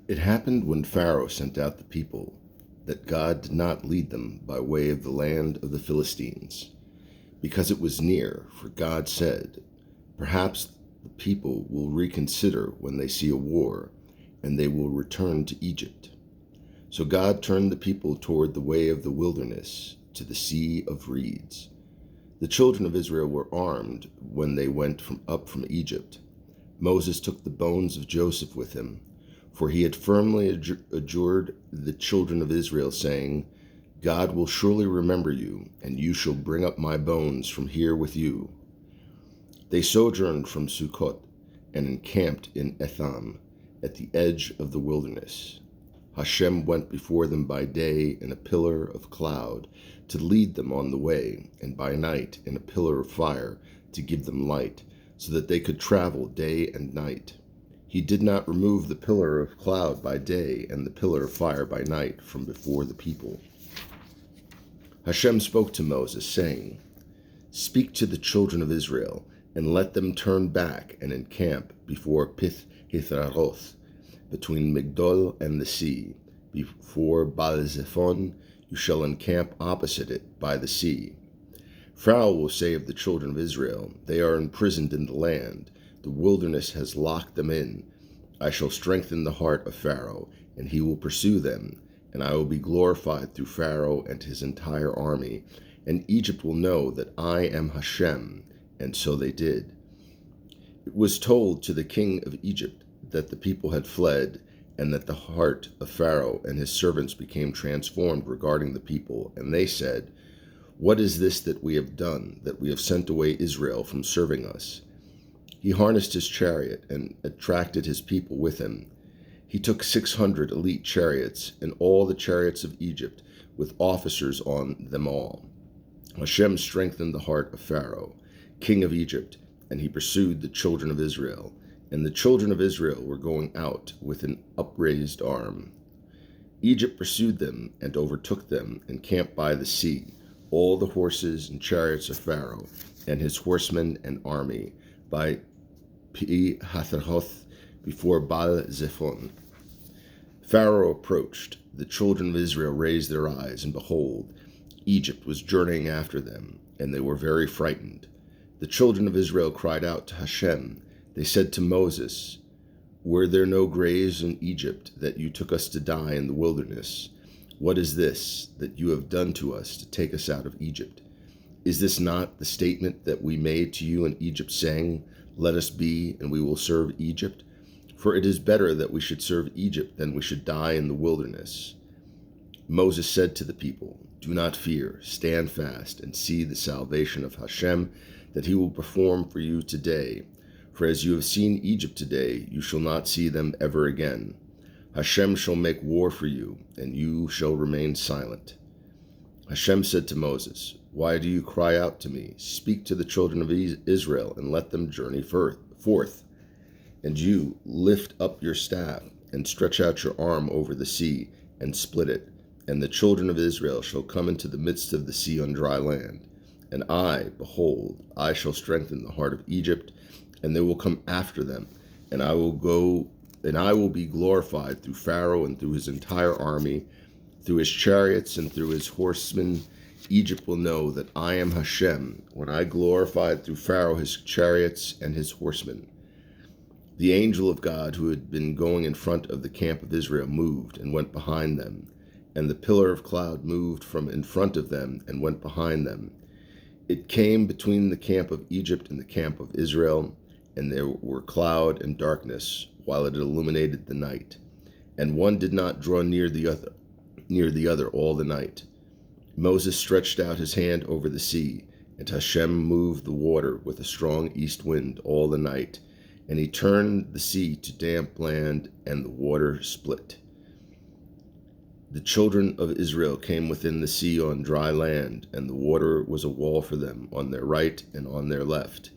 It happened when Pharaoh sent out the people that God did not lead them by way of the land of the Philistines, because it was near, for God said, "Perhaps the people will reconsider when they see a war, and they will return to Egypt." So God turned the people toward the way of the wilderness, to the Sea of Reeds. The children of Israel were armed when they went up from Egypt. Moses took the bones of Joseph with him, for he had firmly adjured the children of Israel, saying, "God will surely remember you, and you shall bring up my bones from here with you." They sojourned from Sukkot and encamped in Etham, at the edge of the wilderness. Hashem went before them by day in a pillar of cloud to lead them on the way, and by night in a pillar of fire to give them light, so that they could travel day and night. He did not remove the pillar of cloud by day and the pillar of fire by night from before the people. Hashem spoke to Moses, saying, "Speak to the children of Israel, and let them turn back and encamp before Pith-Hitharoth, between Migdol and the sea. Before Baal-Zephon you shall encamp opposite it by the sea. Pharaoh will say of the children of Israel, 'They are imprisoned in the land. The wilderness has locked them in.' I shall strengthen the heart of Pharaoh, and he will pursue them, and I will be glorified through Pharaoh and his entire army, and Egypt will know that I am Hashem." And so they did. It was told to the king of Egypt that the people had fled, and that the heart of Pharaoh and his servants became transformed regarding the people. And they said, "What is this that we have done, that we have sent away Israel from serving us?" He harnessed his chariot and attracted his people with him. He took 600 elite chariots and all the chariots of Egypt, with officers on them all. Hashem strengthened the heart of Pharaoh, king of Egypt, and he pursued the children of Israel. And the children of Israel were going out with an upraised arm. Egypt pursued them and overtook them, and camped by the sea, all the horses and chariots of Pharaoh, and his horsemen and army, by Pi-Hahiroth, before Baal-Zephon. Pharaoh approached. The children of Israel raised their eyes, and behold, Egypt was journeying after them, and they were very frightened. The children of Israel cried out to Hashem. They said to Moses, "Were there no graves in Egypt, that you took us to die in the wilderness? What is this that you have done to us to take us out of Egypt? Is this not the statement that we made to you in Egypt, saying, 'Let us be, and we will serve Egypt'? For it is better that we should serve Egypt than we should die in the wilderness." Moses said to the people, "Do not fear, stand fast, and see the salvation of Hashem that he will perform for you today. For as you have seen Egypt today, you shall not see them ever again. Hashem shall make war for you, and you shall remain silent." Hashem said to Moses, "Why do you cry out to me? Speak to the children of Israel, and let them journey forth. And you lift up your staff, and stretch out your arm over the sea, and split it. And the children of Israel shall come into the midst of the sea on dry land. And I, behold, I shall strengthen the heart of Egypt, and they will come after them, and I will be glorified through Pharaoh and through his entire army, through his chariots and through his horsemen. Egypt will know that I am Hashem, when I glorified through Pharaoh his chariots and his horsemen." The angel of God who had been going in front of the camp of Israel moved and went behind them, and the pillar of cloud moved from in front of them and went behind them. It came between the camp of Egypt and the camp of Israel, and there were cloud and darkness, while it illuminated the night. And one did not draw near the other all the night. Moses stretched out his hand over the sea, and Hashem moved the water with a strong east wind all the night, and he turned the sea to damp land, and the water split. The children of Israel came within the sea on dry land, and the water was a wall for them on their right and on their left.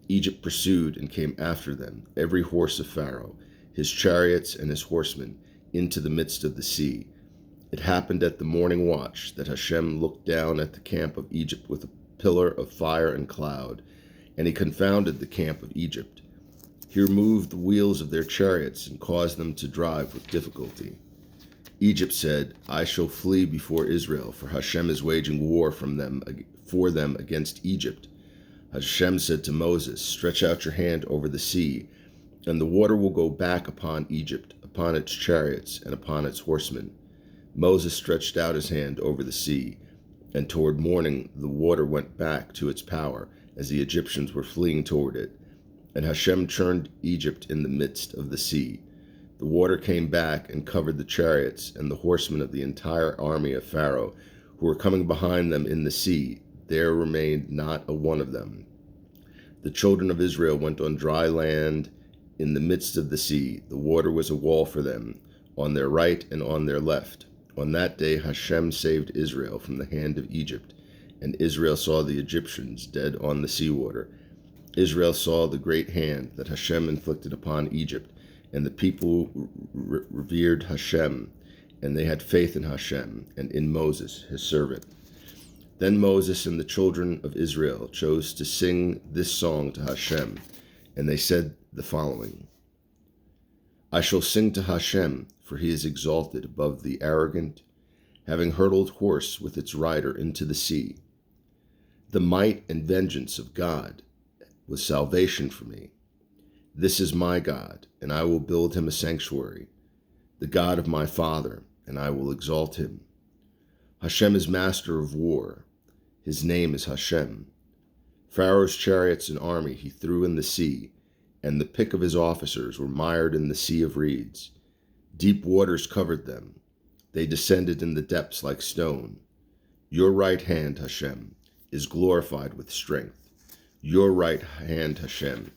Egypt pursued and came after them, every horse of Pharaoh, his chariots and his horsemen, into the midst of the sea. It happened at the morning watch that Hashem looked down at the camp of Egypt with a pillar of fire and cloud, and he confounded the camp of Egypt. He removed the wheels of their chariots and caused them to drive with difficulty. Egypt said, I shall flee before Israel, for Hashem is waging war for them against Egypt. Hashem said to Moses, stretch out your hand over the sea, and the water will go back upon Egypt, upon its chariots, and upon its horsemen. Moses stretched out his hand over the sea, and toward morning the water went back to its power, as the Egyptians were fleeing toward it. And Hashem churned Egypt in the midst of the sea. The water came back and covered the chariots and the horsemen of the entire army of Pharaoh, who were coming behind them in the sea. There remained not a one of them. The children of Israel went on dry land in the midst of the sea. The water was a wall for them, on their right and on their left. On that day Hashem saved Israel from the hand of Egypt, and Israel saw the Egyptians dead on the seawater. Israel saw the great hand that Hashem inflicted upon Egypt, and the people revered Hashem, and they had faith in Hashem and in Moses, his servant. Then Moses and the children of Israel chose to sing this song to Hashem, and they said the following: I shall sing to Hashem, for he is exalted above the arrogant, having hurled horse with its rider into the sea. The might and vengeance of God was salvation for me. This is my God, and I will build him a sanctuary, the God of my father, and I will exalt him. Hashem is master of war. His name is Hashem. Pharaoh's chariots and army he threw in the sea, and the pick of his officers were mired in the sea of reeds. Deep waters covered them. They descended in the depths like stone. Your right hand, Hashem, is glorified with strength. Your right hand, Hashem,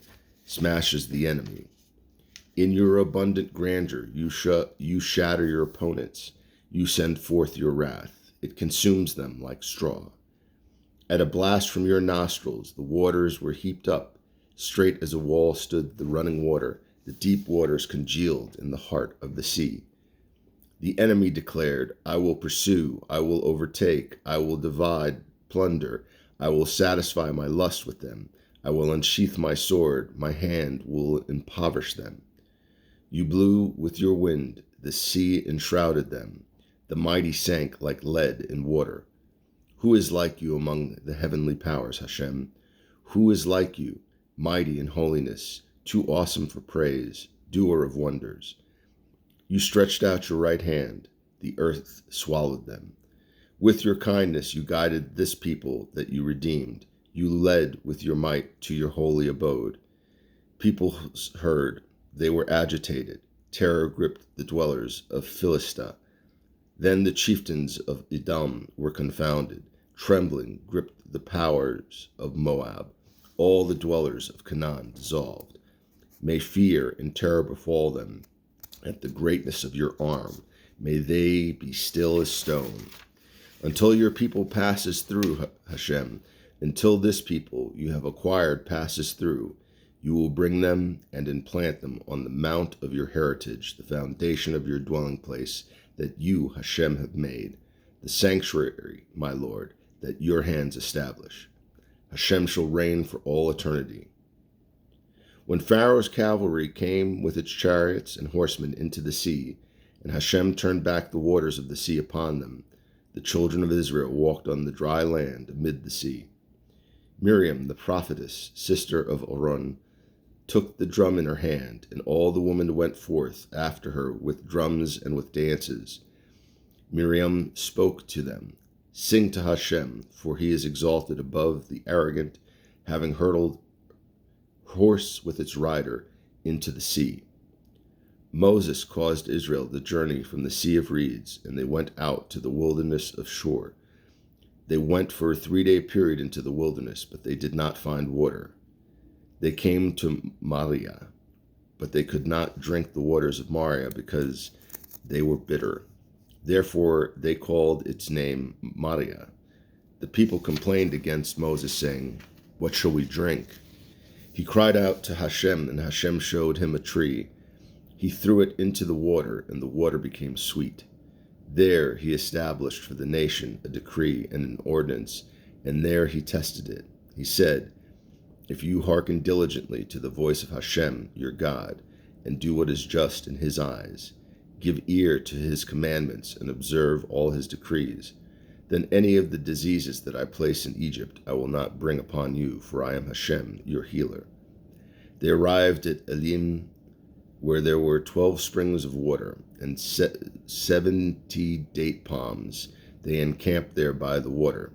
smashes the enemy. In your abundant grandeur, you shatter your opponents. You send forth your wrath. It consumes them like straw. At a blast from your nostrils, the waters were heaped up. Straight as a wall stood the running water. The deep waters congealed in the heart of the sea. The enemy declared, I will pursue, I will overtake, I will divide, plunder. I will satisfy my lust with them. I will unsheath my sword. My hand will impoverish them. You blew with your wind. The sea enshrouded them. The mighty sank like lead in water. Who is like you among the heavenly powers, Hashem? Who is like you, mighty in holiness, too awesome for praise, doer of wonders? You stretched out your right hand. The earth swallowed them. With your kindness you guided this people that you redeemed. You led with your might to your holy abode. People heard. They were agitated. Terror gripped the dwellers of Philistia. Then the chieftains of Edom were confounded. Trembling gripped the powers of Moab. All the dwellers of Canaan dissolved. May fear and terror befall them at the greatness of your arm. May they be still as stone. Until your people passes through, Hashem, until this people you have acquired passes through, you will bring them and implant them on the mount of your heritage, the foundation of your dwelling place that you, Hashem, have made, the sanctuary, my Lord, that your hands establish. Hashem shall reign for all eternity. When Pharaoh's cavalry came with its chariots and horsemen into the sea, and Hashem turned back the waters of the sea upon them, the children of Israel walked on the dry land amid the sea. Miriam, the prophetess, sister of Aaron, took the drum in her hand, and all the women went forth after her with drums and with dances. Miriam spoke to them, Sing to Hashem, for he is exalted above the arrogant, having hurled horse with its rider into the sea. Moses caused Israel to journey from the Sea of Reeds, and they went out to the wilderness of Shur. They went for a 3-day period into the wilderness, but they did not find water. They came to Mariah, but they could not drink the waters of Mariah because they were bitter. Therefore they called its name Mariah. The people complained against Moses, saying, What shall we drink? He cried out to Hashem, and Hashem showed him a tree. He threw it into the water, and the water became sweet. There he established for the nation a decree and an ordinance, and there he tested it. He said, If you hearken diligently to the voice of Hashem, your God, and do what is just in his eyes, give ear to his commandments and observe all his decrees, then any of the diseases that I place in Egypt I will not bring upon you, for I am Hashem, your healer. They arrived at Elim, where there were 12 springs of water and 70 date palms. They encamped there by the water.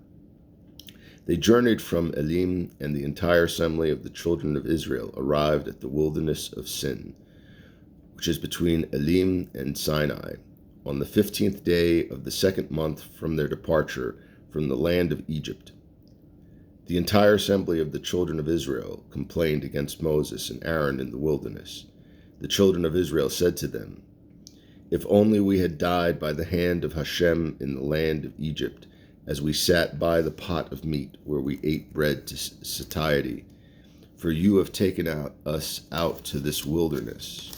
They journeyed from Elim, and the entire assembly of the children of Israel arrived at the wilderness of Sin, which is between Elim and Sinai, on the 15th day of the second month from their departure from the land of Egypt. The entire assembly of the children of Israel complained against Moses and Aaron in the wilderness. The children of Israel said to them, "If only we had died by the hand of Hashem in the land of Egypt, as we sat by the pot of meat, where we ate bread to satiety. For you have taken us out to this wilderness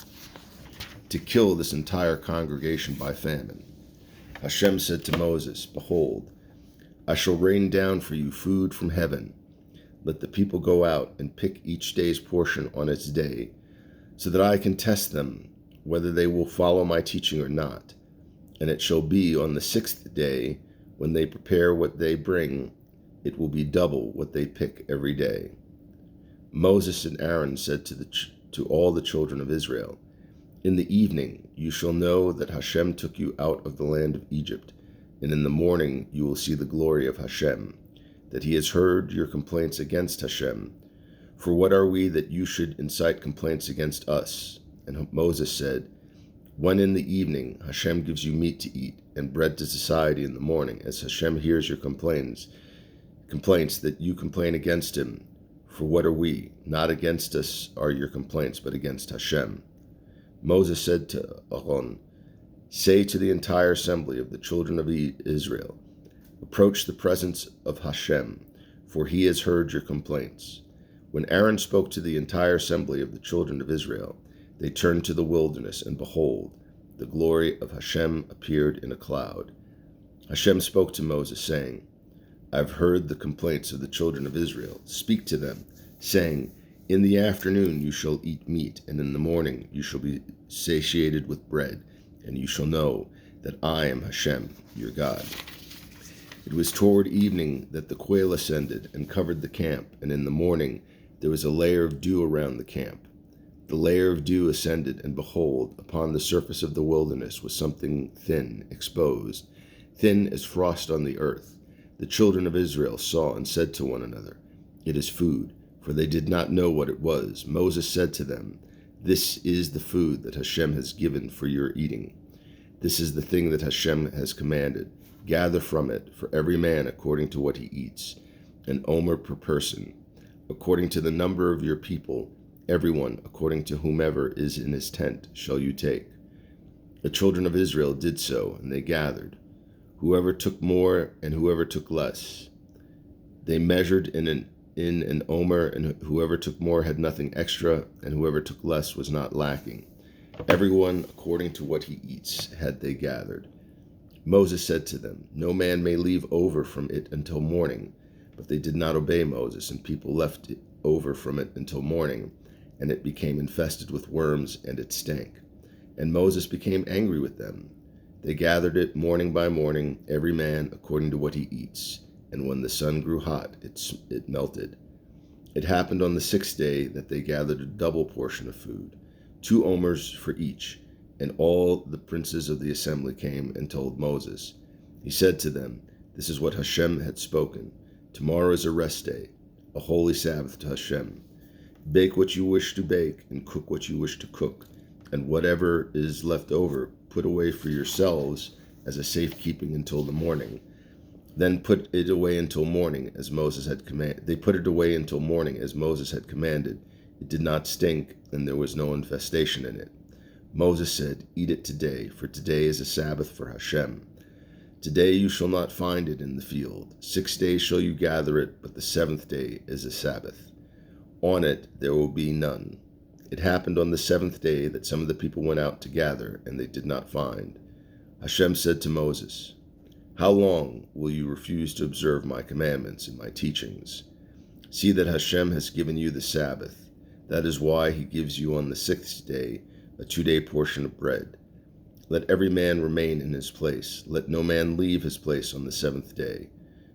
to kill this entire congregation by famine." Hashem said to Moses, "Behold, I shall rain down for you food from heaven. Let the people go out and pick each day's portion on its day, so that I can test them whether they will follow my teaching or not. And it shall be on the 6th day, when they prepare what they bring, it will be double what they pick every day." Moses and Aaron said to all the children of Israel, "In the evening you shall know that Hashem took you out of the land of Egypt, and in the morning you will see the glory of Hashem, that he has heard your complaints against Hashem. For what are we that you should incite complaints against us?" And Moses said, "When in the evening Hashem gives you meat to eat and bread to satiety in the morning, as Hashem hears your complaints that you complain against him, for what are we? Not against us are your complaints, but against Hashem." Moses said to Aaron, "Say to the entire assembly of the children of Israel, approach the presence of Hashem, for he has heard your complaints." When Aaron spoke to the entire assembly of the children of Israel, they turned to the wilderness, and behold, the glory of Hashem appeared in a cloud. Hashem spoke to Moses, saying, "I have heard the complaints of the children of Israel. Speak to them, saying, in the afternoon you shall eat meat, and in the morning you shall be satiated with bread, and you shall know that I am Hashem, your God." It was toward evening that the quail ascended and covered the camp, and in the morning there was a layer of dew around the camp. The layer of dew ascended, and behold, upon the surface of the wilderness was something thin, exposed, thin as frost on the earth. The children of Israel saw and said to one another, "It is food," for they did not know what it was. Moses said to them, "This is the food that Hashem has given for your eating. This is the thing that Hashem has commanded. Gather from it, for every man according to what he eats, an omer per person, according to the number of your people, everyone according to whomever is in his tent shall you take." The children of Israel did so, and they gathered, whoever took more and whoever took less. They measured in an omer, and whoever took more had nothing extra, and whoever took less was not lacking. Everyone according to what he eats had they gathered. Moses said to them, "No man may leave over from it until morning." But they did not obey Moses, and people left it over from it until morning, and it became infested with worms, and it stank. And Moses became angry with them. They gathered it morning by morning, every man according to what he eats. And when the sun grew hot, it melted. It happened on the 6th day that they gathered a double portion of food, 2 omers for each. And all the princes of the assembly came and told Moses. He said to them, "This is what Hashem had spoken. Tomorrow is a rest day, a holy Sabbath to Hashem. Bake what you wish to bake, and cook what you wish to cook, and whatever is left over, put away for yourselves as a safekeeping until the morning." Then put it away until morning, as Moses had commanded. They put it away until morning, as Moses had commanded. It did not stink, and there was no infestation in it. Moses said, "Eat it today, for today is a Sabbath for Hashem. Today you shall not find it in the field. 6 days shall you gather it, but the 7th day is a Sabbath. On it there will be none." It happened on the 7th day that some of the people went out to gather, and they did not find. Hashem said to Moses, "How long will you refuse to observe my commandments and my teachings? See that Hashem has given you the Sabbath. That is why he gives you on the 6th day a 2-day portion of bread. Let every man remain in his place. Let no man leave his place on the 7th day.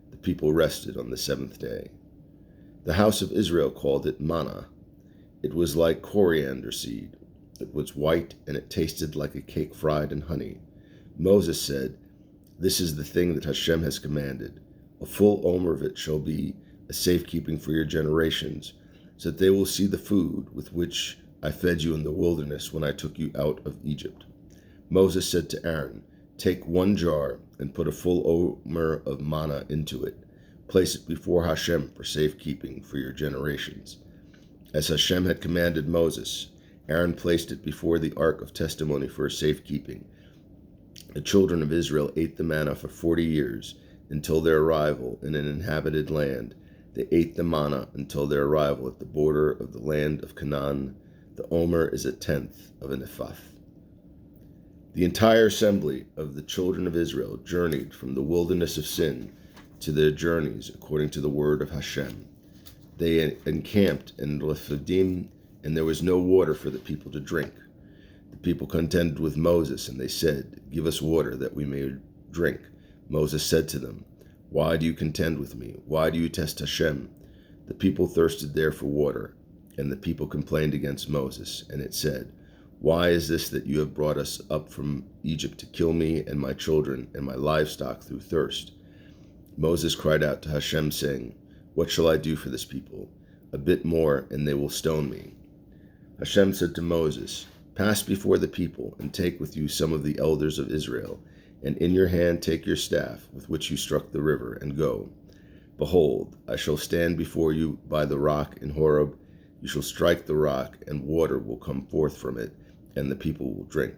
The people rested on the 7th day. The house of Israel called it manna. It was like coriander seed. It was white, and it tasted like a cake fried in honey. Moses said, "This is the thing that Hashem has commanded. A full omer of it shall be a safekeeping for your generations, so that they will see the food with which I fed you in the wilderness when I took you out of Egypt." Moses said to Aaron, "Take 1 jar and put a full omer of manna into it. Place it before Hashem for safekeeping for your generations." As Hashem had commanded Moses, Aaron placed it before the ark of testimony for safekeeping. The children of Israel ate the manna for 40 years, until their arrival in an inhabited land. They ate the manna until their arrival at the border of the land of Canaan. The omer is 1/10 of an ephah. The entire assembly of the children of Israel journeyed from the wilderness of Sin to their journeys according to the word of Hashem. They encamped in Rephidim, and there was no water for the people to drink. The people contended with Moses, and they said, "Give us water that we may drink." Moses said to them, "Why do you contend with me? Why do you test Hashem?" The people thirsted there for water, and the people complained against Moses, and it said, "Why is this that you have brought us up from Egypt to kill me and my children and my livestock through thirst?" Moses cried out to Hashem, saying, "What shall I do for this people? A bit more, and they will stone me." Hashem said to Moses, "Pass before the people, and take with you some of the elders of Israel, and in your hand take your staff, with which you struck the river, and go. Behold, I shall stand before you by the rock in Horeb. You shall strike the rock, and water will come forth from it, and the people will drink."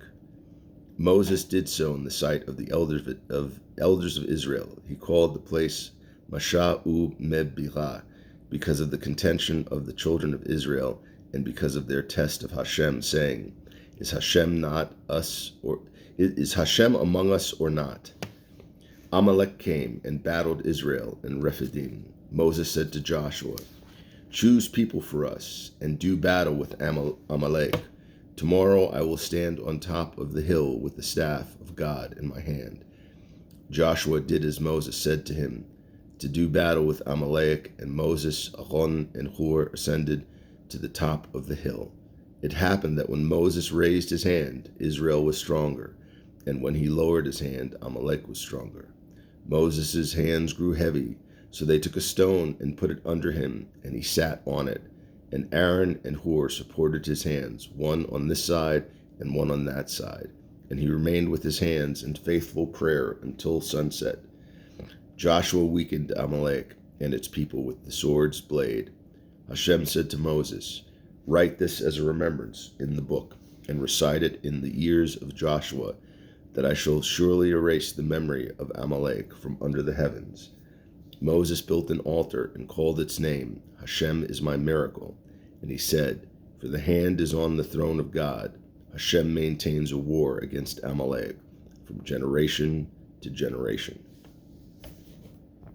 Moses did so in the sight of the elders of Israel. He called the place Mashah Mebirah, because of the contention of the children of Israel, and because of their test of Hashem, saying, Is Hashem among us or not?" Amalek came and battled Israel in Rephidim. Moses said to Joshua, "Choose people for us, and do battle with Amalek. Tomorrow I will stand on top of the hill with the staff of God in my hand." Joshua did as Moses said to him, to do battle with Amalek, and Moses, Aaron, and Hur ascended to the top of the hill. It happened that when Moses raised his hand, Israel was stronger, and when he lowered his hand, Amalek was stronger. Moses' hands grew heavy, so they took a stone and put it under him, and he sat on it. And Aaron and Hur supported his hands, one on this side and one on that side, and he remained with his hands in faithful prayer until sunset. Joshua weakened Amalek and its people with the sword's blade. Hashem said to Moses, "Write this as a remembrance in the book, and recite it in the ears of Joshua, that I shall surely erase the memory of Amalek from under the heavens." Moses built an altar and called its name, "Hashem is my miracle." And he said, "For the hand is on the throne of God. Hashem maintains a war against Amalek from generation to generation."